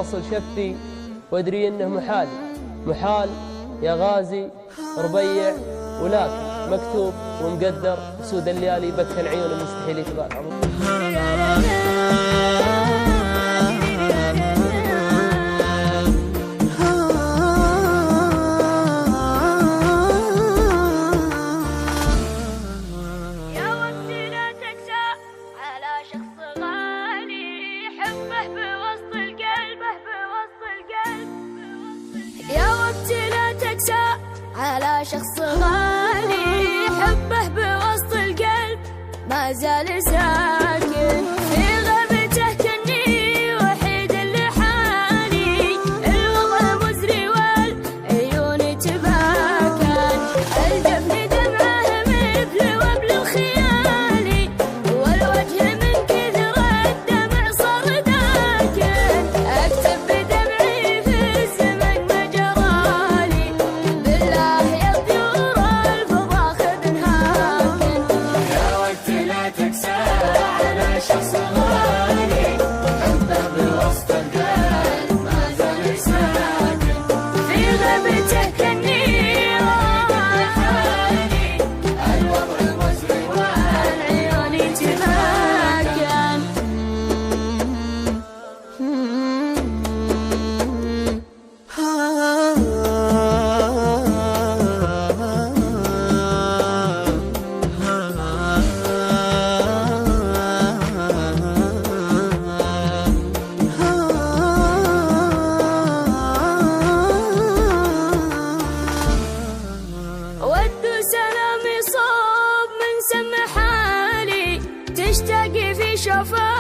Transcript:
وصل شفتي وادري انه محال محال يا غازي ربيع، ولكن مكتوب ومقدر سود الليالي بكى العيون المستحيل يتباع. على شخص غالي حبه بوسط القلب ما زال ساكن في غيبته كني وحيد لحالي الوضع مزري والعيون تباكن الجفن دمعه مثل وبل الخيالي والوجه من كثر الدمع صار داكن اكتب بدمعي في الزمن مجرالي بالله شخص غالي حبه بوسط القلب ما زال ساكن في غيبته كني حالي الوضع مزري والعيون تباكن. سلامي صوب من سم حالي تشتاقي في شفاء